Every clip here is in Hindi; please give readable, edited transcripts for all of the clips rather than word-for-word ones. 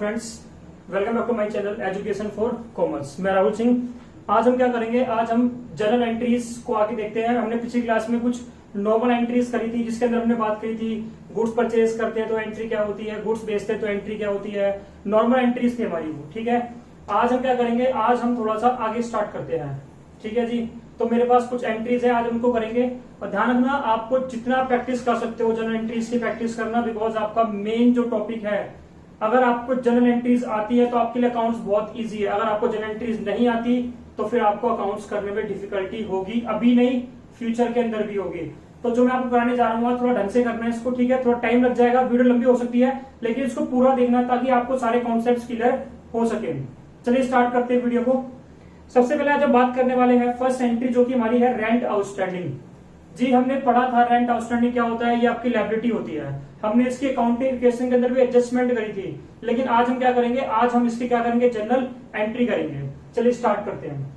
Friends, welcome back to my channel education for commerce. मैं राहुल सिंह। आज हम क्या करेंगे, आज हम जनरल एंट्रीज को आगे देखते हैं। हमने पिछली क्लास में कुछ नॉर्मल एंट्रीज करी थी, जिसके अंदर हमने बात करी थी गुड्स परचेज करते हैं तो एंट्री क्या होती है, गुड्स बेचते हैं तो एंट्री क्या होती है। नॉर्मल एंट्रीज थी हमारी वो, ठीक है। आज हम क्या करेंगे, आज हम थोड़ा सा आगे स्टार्ट करते हैं, ठीक है जी। तो मेरे पास कुछ एंट्रीज है, आज उनको करेंगे। और ध्यान रखना, आपको जितना प्रैक्टिस कर सकते हो जनरल एंट्रीज की प्रैक्टिस करना, बिकॉज आपका मेन जो टॉपिक है, अगर आपको जनरल एंट्रीज आती है तो आपके लिए अकाउंट्स बहुत इजी है। अगर आपको जनरल एंट्रीज नहीं आती तो फिर आपको अकाउंट्स करने में डिफिकल्टी होगी, अभी नहीं फ्यूचर के अंदर भी होगी। तो जो मैं आपको कराने जा रहा हूँ थोड़ा ढंग से करना है इसको, ठीक है। थोड़ा टाइम लग जाएगा, वीडियो लंबी हो सकती है, लेकिन इसको पूरा देखना ताकि आपको सारे कॉन्सेप्ट क्लियर हो सके। चलिए स्टार्ट करते हैं वीडियो को। सबसे पहले जब बात करने वाले हैं फर्स्ट एंट्री, जो कि हमारी है रेंट आउटस्टैंडिंग। जी हमने पढ़ा था रेंट आउटस्टैंडिंग क्या होता है, ये आपकी लायबिलिटी होती है। हमने इसकी अकाउंटिंग के अंदर भी एडजस्टमेंट करी थी, लेकिन आज हम क्या करेंगे, आज हम इसकी क्या करेंगे, जनरल एंट्री करेंगे। चलिए स्टार्ट करते हैं।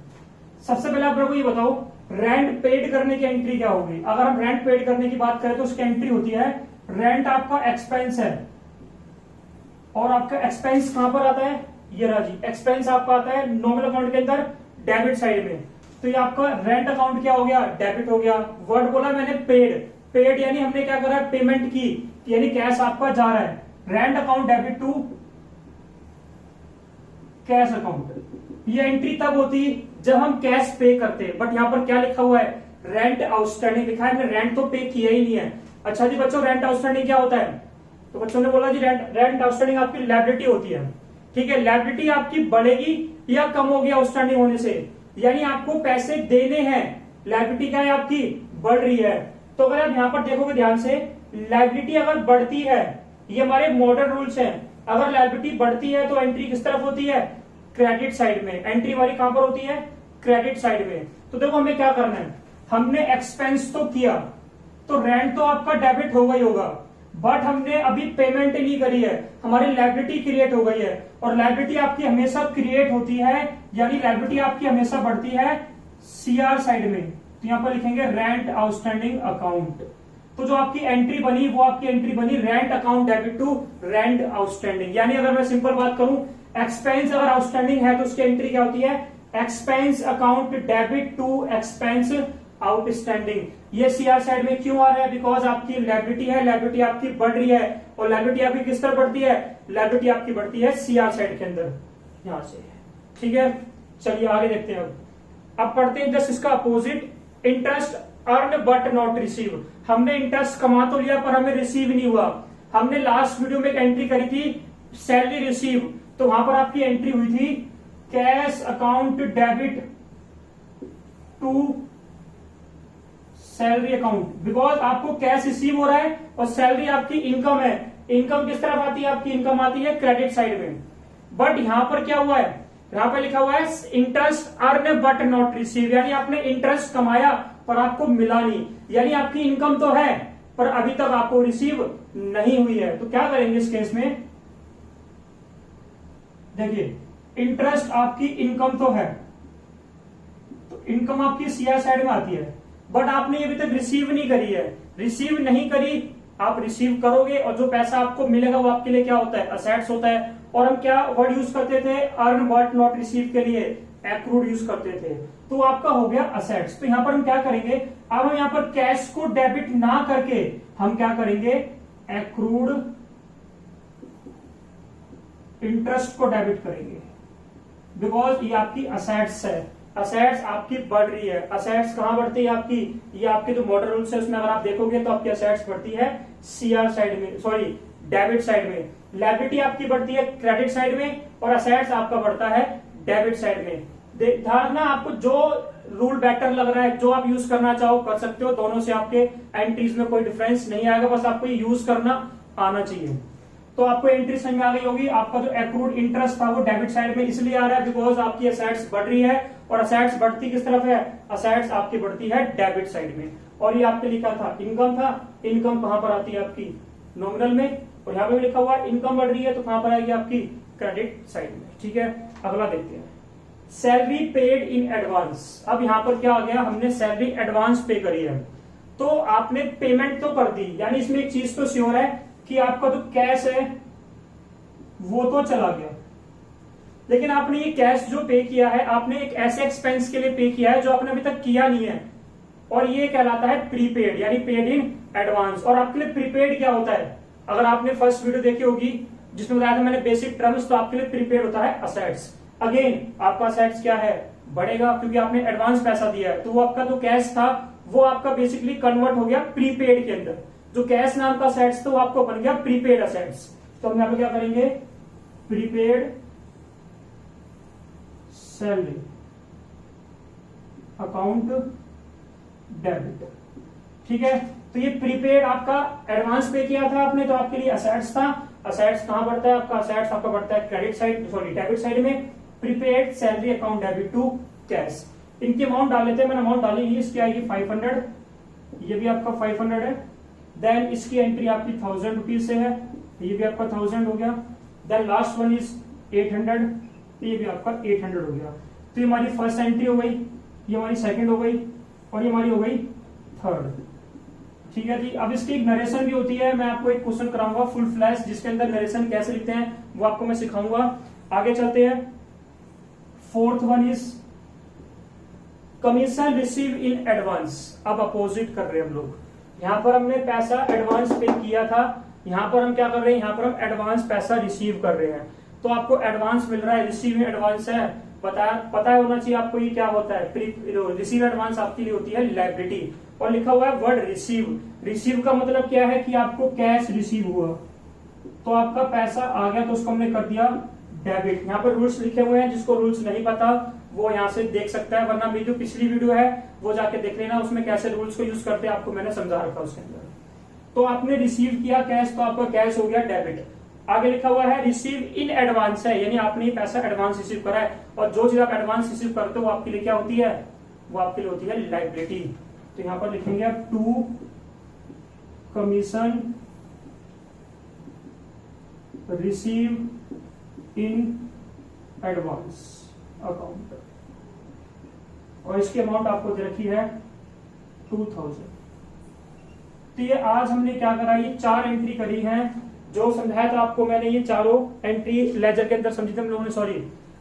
सबसे पहले आप लोगों को ये बताओ, रेंट पेड करने की एंट्री क्या होगी। अगर हम रेंट पेड करने की बात करें तो उसकी एंट्री होती है, रेंट आपका एक्सपेंस है और आपका एक्सपेंस कहां पर आता है, ये रहा जी। एक्सपेंस आपका आता है नॉमिनल अकाउंट के अंदर डेबिट साइड में, तो ये आपका रेंट अकाउंट क्या हो गया, डेबिट हो गया। वर्ड बोला मैंने पेड, पेड यानी हमने क्या करा, पेमेंट की, यानी कैश आपका जा रहा है। Rent account debit to cash account. ये एंट्री तब होती जब हम कैश पे करते, बट यहां पर क्या लिखा हुआ है, रेंट आउटस्टैंडिंग लिखा है। हमने रेंट तो पे किया ही नहीं है। अच्छा जी बच्चों, रेंट आउटस्टैंडिंग क्या होता है, तो बच्चों ने बोला जी रेंट आउटस्टैंडिंग आपकी लायबिलिटी होती है, ठीक है। लायबिलिटी आपकी बढ़ेगी या कम होगी आउटस्टैंडिंग होने से, यानी आपको पैसे देने हैं। लायबिलिटी क्या है आपकी, बढ़ रही है। तो अगर आप यहां पर देखोगे ध्यान से, लायबिलिटी अगर बढ़ती है, ये हमारे मॉडर्न रूल्स हैं, अगर लायबिलिटी बढ़ती है तो एंट्री किस तरफ होती है, क्रेडिट साइड में। एंट्री हमारी कहां पर होती है, क्रेडिट साइड में। तो देखो हमें क्या करना है, हमने एक्सपेंस तो किया, तो रेंट तो आपका डेबिट होगा ही होगा, बट हमने अभी पेमेंट नहीं करी है, हमारी लायबिलिटी क्रिएट हो गई है। और लायबिलिटी आपकी हमेशा क्रिएट होती है, यानी लायबिलिटी आपकी हमेशा बढ़ती है सीआर साइड में। तो यहां पर लिखेंगे रेंट आउटस्टैंडिंग अकाउंट। तो जो आपकी एंट्री बनी वो आपकी एंट्री बनी rent account debit to rent outstanding. यानी अगर मैं सिंपल बात करूं, एक्सपेंस अगर आउटस्टैंडिंग है तो उसकी एंट्री क्या होती है, expense account debit to expense outstanding. ये सीआर साइड में क्यों आ रहा है, बिकॉज आपकी लायबिलिटी है, लायबिलिटी आपकी बढ़ रही है। और लायबिलिटी आपकी किस तरह बढ़ती है, लायबिलिटी आपकी बढ़ती है सीआर साइड के अंदर, यहां से, ठीक है। चलिए आगे देखते हैं। अब पढ़ते हैं जस्ट इसका opposite, interest earn but not receive. हमने इंटरेस्ट कमा तो लिया पर हमें रिसीव नहीं हुआ। हमने लास्ट वीडियो में एक एंट्री करी थी सैलरी रिसीव, तो वहां पर आपकी एंट्री हुई थी cash account debit to salary account, because आपको कैश रिसीव हो रहा है और सैलरी आपकी इनकम है। इनकम किस तरफ आती है, आपकी इनकम आती है क्रेडिट साइड में। बट यहां पर क्या हुआ है, यहां पर लिखा हुआ है interest earn but not receive, यानी आपने इंटरेस्ट कमाया पर आपको मिला नहीं, यानी आपकी इनकम तो है पर अभी तक आपको रिसीव नहीं हुई है। तो क्या करेंगे इस केस में, देखिए इंटरेस्ट आपकी इनकम तो है, तो इनकम आपकी सीआर साइड में आती है, बट आपने अभी तक रिसीव नहीं करी है। रिसीव नहीं करी, आप रिसीव करोगे और जो पैसा आपको मिलेगा वो आपके लिए क्या होता है, असेट्स होता है। और हम क्या वर्ड यूज करते थे अर्न बट नॉट रिसीव के लिए, एक्रूड यूज करते थे, तो आपका हो गया असेट्स। तो यहां पर हम क्या करेंगे, अब हम यहां पर कैश को डेबिट ना करके हम क्या करेंगे, एक्रूड इंटरेस्ट को डेबिट करेंगे, बिकॉज ये आपकी असेट्स है। असेट्स आपकी बढ़ रही है। असेट्स कहां बढ़ती है आपकी, ये आपके जो मॉडल रूल्स है उसमें अगर आप देखोगे तो आपकी असेट्स बढ़ती है सीआर साइड में, सॉरी डेबिट साइड में। लायबिलिटी आपकी बढ़ती है क्रेडिट साइड में और असेट्स आपका बढ़ता है डेबिट साइड में। ध्यान रखना, आपको जो रूल बेटर लग रहा है, जो आप यूज करना चाहो कर सकते हो, दोनों से आपके एंट्रीज में कोई डिफरेंस नहीं आएगा, बस आपको ये यूज करना आना चाहिए। तो आपको एंट्री समझ में आ गई होगी। आपका जो एक्रूड इंटरेस्ट था वो डेबिट साइड में इसलिए आ रहा है बिकॉज आपकी असेट्स बढ़ रही है, और असेट्स बढ़ती किस तरफ है, असेट्स आपकी बढ़ती है डेबिट साइड में। और ये आपके लिखा था इनकम था, इनकम कहां पर आती है आपकी नॉमिनल में, और यहां पे लिखा हुआ इनकम बढ़ रही है तो कहां पर आएगी आपकी क्रेडिट साइड में, ठीक है। अगला देखते हैं, सैलरी पेड इन एडवांस। अब यहां पर क्या आ गया, हमने सैलरी एडवांस पे करी है, तो आपने पेमेंट तो कर दी, यानी इसमें एक चीज तो श्योर है कि आपका जो कैश है वो तो चला गया, लेकिन आपने ये कैश जो पे किया है आपने एक ऐसे एक्सपेंस के लिए पे किया है जो आपने अभी तक किया नहीं है, और ये कहलाता है प्रीपेड यानी पेड इन एडवांस। और आपके लिए प्रीपेड क्या होता है, अगर आपने फर्स्ट वीडियो देखी होगी जिसमें बताया था मैंने बेसिक टर्म्स, तो आपके लिए प्रीपेड होता है असेट्स। अगेन आपका असेट्स क्या है, बढ़ेगा क्योंकि आपने एडवांस पैसा दिया है, तो वो आपका जो कैश था वो आपका बेसिकली कन्वर्ट हो गया प्रीपेड के अंदर। जो कैश नाम का असेट्स था वो आपको बन गया प्रीपेड असेट्स। तो हम यहाँ पे क्या करेंगे, प्रीपेड सैलरी अकाउंट डेबिट, ठीक है। तो ये प्रीपेड आपका एडवांस पे किया था आपने, तो आपके लिए असेट्स था। असेट्स कहां बढ़ता है आपका, असेट्स आपका बढ़ता है credit side, sorry debit side में। Prepaid salary account debit to cash. इनकी अमाउंट डाल लेते हैं, मैंने अमाउंट डाली नहीं, इसकी आएगी 500, ये भी आपका 500 है। देन इसकी एंट्री आपकी 1000 रुपीज से है, ये भी आपका 1000 हो गया। देन लास्ट वन इज 800, ये भी आपका 800 हो गया। तो ये हमारी फर्स्ट एंट्री हो गई, ये हमारी सेकंड हो गई, और ये हमारी हो गई थर्ड, ठीक है जी। अब इसकी एक नरेशन भी होती है, मैं आपको एक क्वेश्चन कराऊंगा फुल फ्लैश जिसके अंदर नरेशन कैसे लिखते हैं वो आपको मैं सिखाऊंगा। आगे चलते हैं, fourth one is commission receive in advance. अब अपोजिट कर रहे हैं हम लोग, यहां पर हमने पैसा एडवांस पे किया था, यहां पर हम क्या कर रहे हैं, यहां पर हम एडवांस पैसा रिसीव कर रहे हैं। तो आपको एडवांस मिल रहा है, रिसीव एडवांस है, पता होना चाहिए आपको ये क्या होता है। रिसीव एडवांस आपके लिए होती है लायबिलिटी, और लिखा हुआ है वर्ड रिसीव। रिसीव का मतलब क्या है कि आपको कैश रिसीव हुआ, तो आपका पैसा आ गया तो उसको हमने कर दिया डेबिट। यहाँ पर रूल्स लिखे हुए हैं, जिसको रूल्स नहीं पता वो यहाँ से देख सकता है, वरना मेरी जो पिछली वीडियो है वो जाके देख लेना, उसमें कैसे रूल्स को यूज करते हैं आपको मैंने समझा रखा उसके अंदर। तो आपने रिसीव किया कैश, तो आपका कैश हो गया डेबिट। आगे लिखा हुआ है रिसीव इन एडवांस है, यानी आपने ये पैसा एडवांस रिसीव करा है, और जो चीज आप एडवांस रिसीव करते हो वो आपके लिए क्या होती है, वो आपके लिए होती है लायबिलिटी। तो यहां पर लिखेंगे आप to commission receive in advance account, और इसकी अमाउंट आपको दे रखी है 2000। तो ये आज हमने क्या करा, ये 4 एंट्री करी है, जो समझाया था आपको मैंने, ये चारों एंट्री लेजर के अंदर समझी थी हम लोगों ने, सॉरी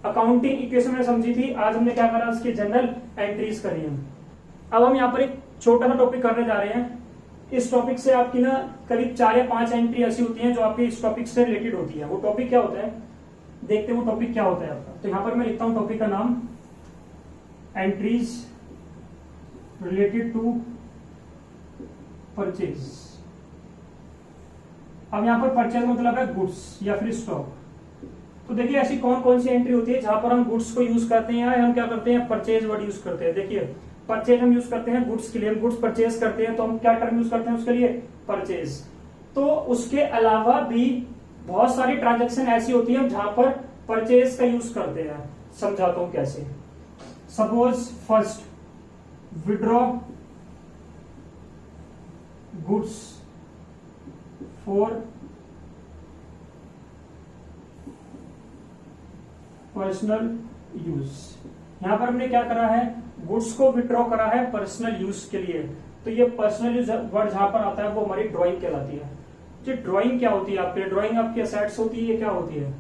अकाउंटिंग इक्वेशन में समझी थी। आज हमने क्या करा, उसकी जनरल एंट्रीज करी है। अब हम यहाँ पर एक छोटा सा टॉपिक करने जा रहे हैं। इस टॉपिक से आपकी ना करीब 4 या 5 एंट्री ऐसी होती हैं जो आपके इस टॉपिक से रिलेटेड होती है। वो टॉपिक क्या होता है, देखते हैं वो टॉपिक क्या होता है आपका। तो यहाँ पर मैं लिखता हूँ टॉपिक का नाम, एंट्रीज रिलेटेड टू परचेज। अब यहाँ पर परचेज मतलब है गुड्स या फिर स्टॉक। तो देखिए ऐसी कौन कौन सी एंट्री होती है जहां पर हम गुड्स को यूज करते हैं, या हम क्या करते हैं परचेज वर्ड यूज करते हैं। देखिए परचेज हम यूज करते हैं गुड्स के लिए, हम गुड्स परचेज करते हैं तो हम क्या टर्म यूज करते हैं उसके लिए, परचेज। तो उसके अलावा भी बहुत सारी ट्रांजेक्शन ऐसी होती है जहां पर परचेज का यूज करते हैं। समझाता हूं कैसे। Suppose first withdraw goods for personal use. यहां पर हमने क्या करा है, गुड्स को विड्रॉ करा है पर्सनल यूज के लिए। तो ये पर्सनल यूज वर्ड जहां पर आता है वो हमारी ड्राइंग कहलाती है। जी ड्राइंग क्या होती है आपके, ड्राइंग आपकी असेट्स होती है, ये क्या होती है,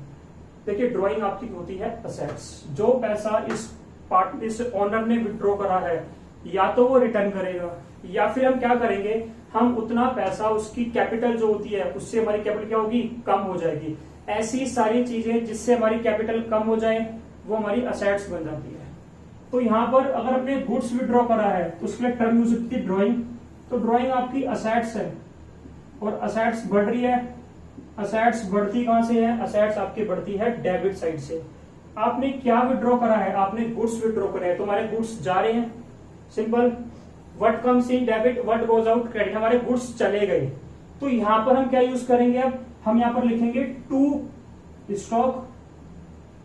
देखिए ड्राइंग आपकी होती है असेट्स। जो पैसा इस ओनर ने विड्रॉ करा है या तो वो रिटर्न करेगा, या फिर हम क्या करेंगे, हम उतना पैसा उसकी कैपिटल जो होती है उससे हमारी कैपिटल क्या होगी, कम हो जाएगी। ऐसी सारी चीजें जिससे हमारी कैपिटल कम हो जाए वो हमारी असेट्स बन जाती है। तो यहाँ पर अगर हमने गुड्स विड्रॉ करा है तो उसके लिए टर्म यूज होती है ड्राइंग। तो ड्राइंग आपकी असेट्स है, और असेट्स बढ़ रही है। असेट्स बढ़ती कहां से है, असेट्स आपकी बढ़ती है डेबिट साइड से। आपने क्या विड्रॉ करा है, आपने गुड्स विड्रॉ करे हैं, तो हमारे गुड्स जा रहे हैं। Simple, what comes in debit what goes out credit, हमारे गुड्स चले गए। तो यहां पर हम क्या यूज करेंगे, अब हम यहां पर लिखेंगे टू स्टॉक।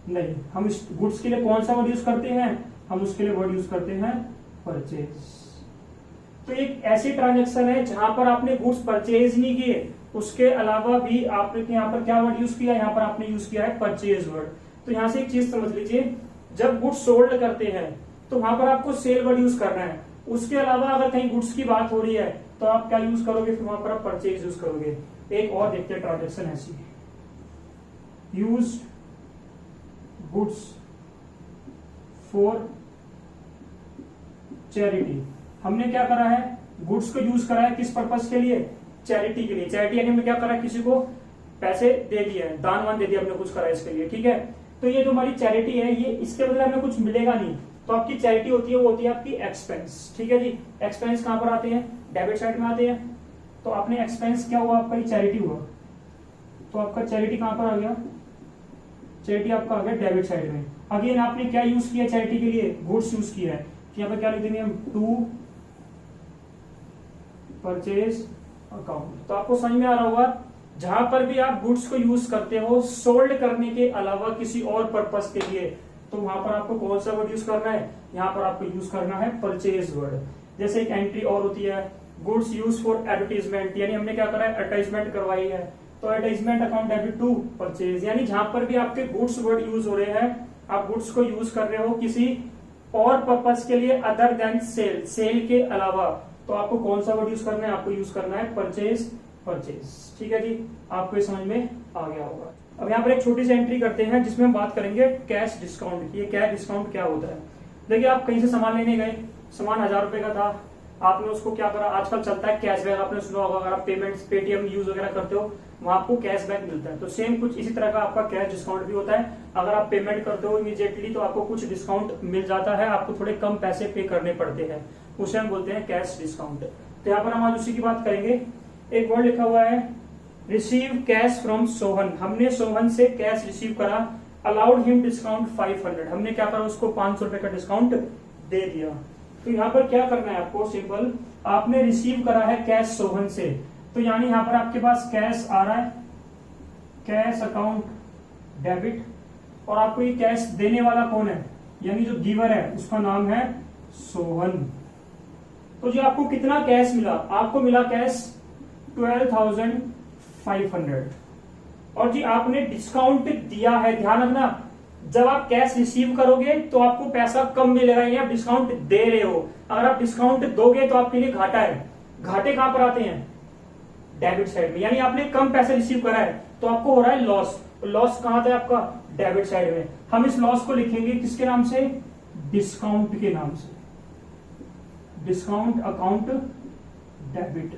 नहीं, हम इस गुड्स के लिए कौन सा वर्ड यूज करते हैं, हम उसके लिए वर्ड यूज करते हैं परचेज। तो एक ऐसी ट्रांजेक्शन है जहां पर आपने गुड्स परचेज नहीं किए, उसके अलावा भी आपने यहाँ पर क्या वर्ड यूज किया, यहाँ पर आपने यूज किया है परचेज वर्ड। तो यहां से एक चीज समझ लीजिए, जब गुड्स सोल्ड करते हैं तो वहां पर आपको सेल वर्ड यूज करना है। उसके अलावा अगर कहीं गुड्स की बात हो रही है तो आप क्या यूज करोगे, फिर वहां पर आप परचेज यूज करोगे। एक और देखते हैं ट्रांजेक्शन ऐसी। Use goods for charity. हमने क्या करा है, गुड्स को यूज करा है किस पर्पस के लिए, चैरिटी के लिए। चैरिटी यानी हमने क्या करा है, किसी को पैसे दे दिए हैं, दान वान दे दिया, हमने कुछ करा है इसके लिए, ठीक है। तो ये जो हमारी चैरिटी है, ये इसके बदले हमें कुछ मिलेगा नहीं, तो आपकी चैरिटी होती है, वो होती है आपकी एक्सपेंस, ठीक है जी। एक्सपेंस कहां पर आते हैं, डेबिट साइड में आते हैं। तो आपने एक्सपेंस क्या हुआ, आपका चैरिटी हुआ, तो आपका चैरिटी कहां पर आ गया, चैरिटी आपका आ गया डेबिट साइड में। अगेन आपने क्या यूज किया चैरिटी के लिए, गुड्स यूज किया है, यहाँ पर क्या लिख देंगे हम, टू परचेज अकाउंट। तो आपको समझ में आ रहा होगा, जहां पर भी आप गुड्स को यूज करते हो सोल्ड करने के अलावा किसी और पर्पस के लिए, तो वहां पर आपको कौन सा वर्ड यूज करना है, यहाँ पर आपको यूज करना है परचेज वर्ड। जैसे एक एंट्री और होती है, गुड्स यूज फॉर एडवर्टीजमेंट, यानी हमने क्या करा है, एडवर्टाइजमेंट करवाई है, तो advertisement account debit to purchase. यानी जहां पर भी आपके गुड्स वर्ड यूज हो रहे हैं, आप गुड्स को यूज कर रहे हो किसी और पर्पस के लिए अदर देन सेल, सेल के अलावा, तो आपको कौन सा वर्ड यूज करना है, आपको यूज करना है परचेज, परचेज, ठीक है जी। आपको ये समझ में आ गया होगा। अब यहाँ पर एक छोटी सी एंट्री करते हैं जिसमें हम बात करेंगे कैश डिस्काउंट की। ये कैश डिस्काउंट क्या होता है, देखिए आप कहीं से सामान लेने गए, सामान 1000 रुपए का था, आपने उसको क्या करा, आजकल चलता है कैशबैक, आपने सुना होगा, अगर आप पेमेंट पेटीएम यूज वगैरह करते हो वहां आपको कैशबैक मिलता है। तो सेम कुछ इसी तरह का आपका कैश डिस्काउंट भी होता है। अगर आप पेमेंट करते हो इमीडिएटली तो आपको कुछ डिस्काउंट मिल जाता है, आपको थोड़े कम पैसे पे करने पड़ते हैं, उसे हम बोलते हैं कैश डिस्काउंट। तो यहाँ पर हम आज उसी की बात करेंगे। एक वर्ड लिखा हुआ है रिसीव कैश फ्रॉम सोहन, हमने सोहन से कैश रिसीव करा, अलाउड हिम डिस्काउंट 500, हमने क्या करा, उसको 500 रुपए का डिस्काउंट दे दिया। तो यहाँ पर क्या करना है आपको, सिंपल, आपने रिसीव करा है कैश सोहन से, तो यानी यहाँ पर आपके पास कैश आ रहा है, कैश अकाउंट डेबिट, और आपको ये कैश देने वाला कौन है, यानी जो गिवर है उसका नाम है सोहन। तो जी आपको कितना कैश मिला, आपको मिला कैश 12,500, और जी आपने डिस्काउंट दिया है। ध्यान रखना, जब आप कैश रिसीव करोगे तो आपको पैसा कम मिलेगा, यानी आप डिस्काउंट दे रहे हो। अगर आप डिस्काउंट दोगे तो आपके लिए घाटा है। घाटे कहां पर आते हैं, डेबिट साइड में, यानी आपने कम पैसे रिसीव करा है तो आपको हो रहा है लॉस। लॉस कहां था आपका, डेबिट साइड में। हम इस लॉस को लिखेंगे किसके नाम से, डिस्काउंट के नाम से, डिस्काउंट अकाउंट डेबिट।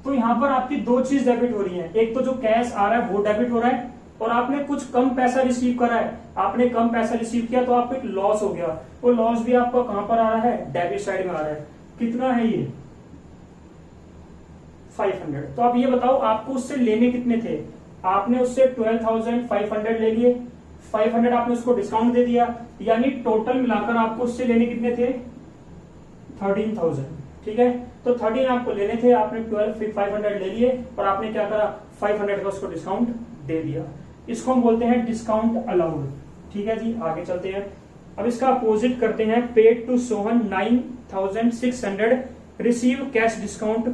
तो यहां पर आपकी दो चीज डेबिट हो रही है, एक तो जो कैश आ रहा है वो डेबिट हो रहा है, और आपने कुछ कम पैसा रिसीव करा है, आपने कम पैसा रिसीव किया तो आपको एक लॉस हो गया। वो लॉस भी आपका कहां पर आ रहा है, डेबिट साइड में आ रहा है। कितना है ये, 500। तो आप ये बताओ आपको उससे लेने कितने थे, आपने उससे 12,500 ले लिए, 500 आपने उसको डिस्काउंट दे दिया, यानी टोटल मिलाकर आपको उससे लेने कितने थे, 13,000, ठीक है। तो 13 आपको लेने थे, आपने 12,500 ले लिए, और आपने क्या करा, 500 का उसको डिस्काउंट दे दिया। इसको हम बोलते हैं डिस्काउंट अलाउड, ठीक है जी। आगे चलते हैं, अब इसका अपोजिट करते हैं, paid to Sohan 9,600, receive cash discount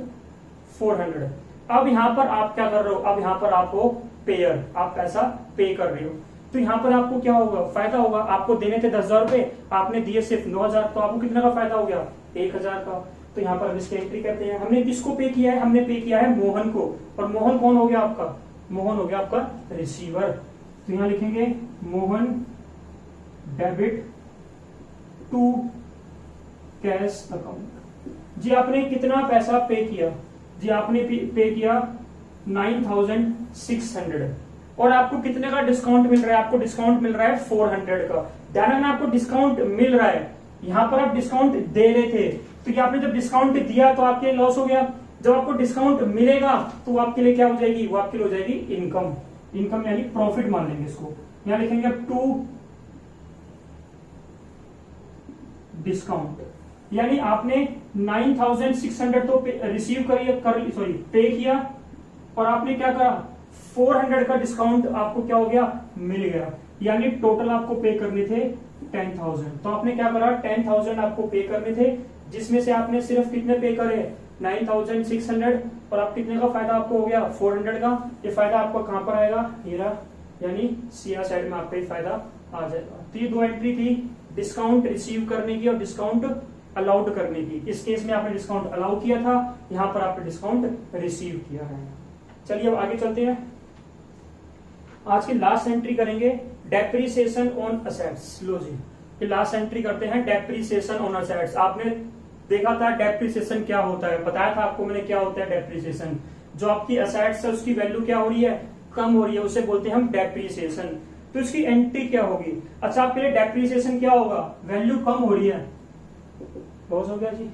400। अब यहां पर आप क्या कर रहे हो, अब यहां पर आपको पेयर, आप पैसा पे कर रहे हो, तो यहां पर आपको क्या होगा, फायदा होगा। आपको देने थे 10,000 रुपए, आपने दिए सिर्फ 9,000, तो आपको कितना का फायदा हो गया, 1,000 का। तो यहाँ पर हम इसकी एंट्री करते हैं, हमने किसको पे किया है, हमने पे किया है मोहन को, और मोहन कौन हो गया आपका, मोहन हो गया आपका रिसीवर। तो यहां लिखेंगे Mohan debit to cash account. जी आपने कितना पैसा पे किया, जी आपने पे किया 9,600, और आपको कितने का डिस्काउंट मिल रहा है, आपको डिस्काउंट मिल रहा है 400 का। ध्यान रखना, आपको डिस्काउंट मिल रहा है, यहां पर आप डिस्काउंट दे रहे थे, तो ये आपने जब डिस्काउंट दिया तो आपके लिए लॉस हो गया। जब आपको डिस्काउंट मिलेगा तो वो आपके लिए क्या हो जाएगी, वो आपके लिए हो जाएगी इनकम। इनकम यानी प्रॉफिट मान लेंगे इसको, यहां लिखेंगे टू डिस्काउंट, यानी आपने 9,600 तो रिसीव पे किया, और आपने क्या करा, 400 का डिस्काउंट आपको क्या हो गया, मिल गया, यानी टोटल आपको पे करने थे 10,000। तो आपने क्या करा, 10,000 आपको पे करने थे, जिसमें से आपने सिर्फ कितने पे करे, 9,600, और आप कितने का फायदा आपको हो गया, 400 का। ये फायदा आपको कहां पर आएगा, हीरा, यानी सीआर साइड में आपका ये फायदा आ जाएगा। तो ये दो एंट्री थी, डिस्काउंट रिसीव करने की और डिस्काउंट अलाउड करने की। इस केस में आपने डिस्काउंट अलाउ किया था, यहां पर आपने डिस्काउंट रिसीव किया है। चलिए अब आगे चलते हैं। आज की लास्ट एंट्री करेंगे डेप्रिसिएशन ऑन असेट्स। लो जी, ये लास्ट एंट्री करते हैं डेप्रिसिएशन ऑन असेट्स। आपने देखा था डेप्रिसिएशन क्या होता है, बताया था आपको मैंने क्या होता है डेप्रिसिएशन। जो आपकी असेट्स है उसकी वैल्यू क्या हो रही है, कम हो रही है, उसे बोलते हैं हम डेप्रिसिएशन। तो इसकी एंट्री क्या होगी? अच्छा, आपके लिए डेप्रिसिएशन क्या होगा, वैल्यू कम हो रही है, लॉस हो गया जी।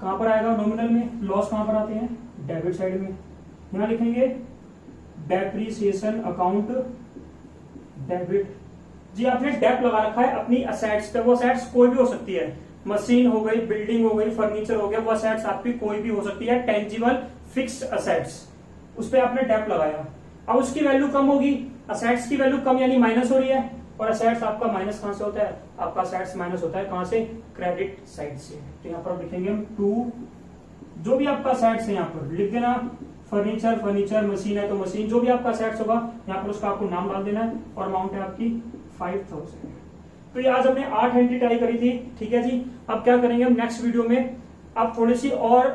कहां पर आएगा नॉमिनल में, लॉस कहां पर आते हैं, डेबिट साइड में। यहां लिखेंगे डेप्रिसिएशन अकाउंट डेबिट। जी आपने डेप लगा रखा है अपनी असेट्स पे, वो असेट्स कोई भी हो सकती है, मशीन हो गई, बिल्डिंग हो गई, फर्नीचर हो गया, वो असेट्स आपकी कोई भी हो सकती है, टेंजिबल फिक्स्ड असेट्स, उस पर आपने डेप लगाया। अब उसकी वैल्यू कम होगी, असेट्स की वैल्यू कम यानी माइनस हो रही है, और असेट्स आपका माइनस कहां से होता है, आपका असेट्स माइनस होता है कहां से, क्रेडिट साइड से। तो यहाँ पर लिखेंगे हम 2, जो भी आपका असेट्स है यहाँ पर लिख देना, फर्नीचर फर्नीचर, मशीन है तो मशीन, जो भी आपका असेट्स होगा यहाँ पर उसका आपको नाम डाल देना है, और अमाउंट है आपकी 5000। तो ये आज हमने 8 एंट्री ट्राई करी थी, ठीक है जी। अब क्या करेंगे हम नेक्स्ट वीडियो में, अब थोड़ी सी और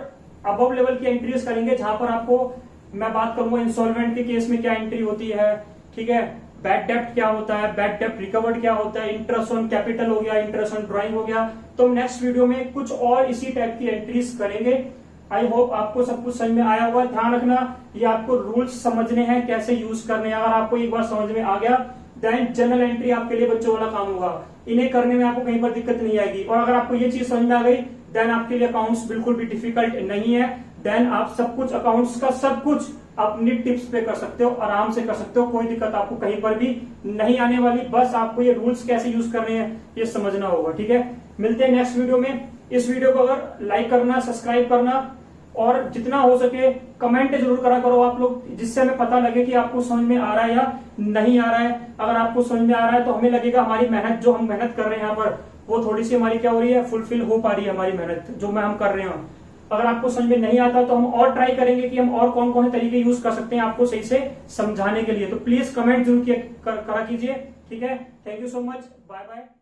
अबव लेवल की एंट्रीज करेंगे, जहां पर आपको मैं बात करूंगा इंस्टॉलमेंट के केस में क्या एंट्री होती है, ठीक है, बैड डेप्ट क्या होता है, बैड डेप्ट रिकवर्ड क्या होता है, इंटरेस्ट ऑन कैपिटल हो गया, इंटरेस्ट ऑन ड्राइंग हो गया। तो हम नेक्स्ट वीडियो में कुछ और इसी टाइप की एंट्रीज करेंगे। आई होप आपको सब कुछ समझ में आया हुआ। ध्यान रखना, ये आपको रूल्स समझने हैं, कैसे यूज करने हैं। अगर आपको एक बार समझ में आ गया, देन जनरल एंट्री आपके लिए बच्चों वाला काम होगा, इन्हें करने में आपको कहीं पर दिक्कत नहीं आएगी। और अगर आपको ये चीज समझ में आ गई, देन आपके लिए अकाउंट्स बिल्कुल भी डिफिकल्ट नहीं है। देन आप सब कुछ अकाउंट्स का सब कुछ अपनी टिप्स पे कर सकते हो, आराम से कर सकते हो, कोई दिक्कत आपको कहीं पर भी नहीं आने वाली। बस आपको ये रूल्स कैसे यूज करने हैं ये समझना होगा, ठीक है। मिलते हैं नेक्स्ट वीडियो में। इस वीडियो को अगर लाइक करना, सब्सक्राइब करना, और जितना हो सके कमेंट जरूर करा करो आप लोग, जिससे हमें पता लगे कि आपको समझ में आ रहा है या नहीं आ रहा है। अगर आपको समझ में आ रहा है तो हमें लगेगा हमारी मेहनत, जो हम मेहनत कर रहे हैं यहाँ पर, वो थोड़ी सी हमारी क्या हो रही है, फुलफिल हो पा रही है हमारी मेहनत जो हम कर रहे हैं। अगर आपको समझ में नहीं आता तो हम और ट्राई करेंगे कि हम और कौन कौन से तरीके यूज कर सकते हैं आपको सही से समझाने के लिए। तो प्लीज कमेंट जरूर करा कीजिए, ठीक है। Thank you so much, bye bye.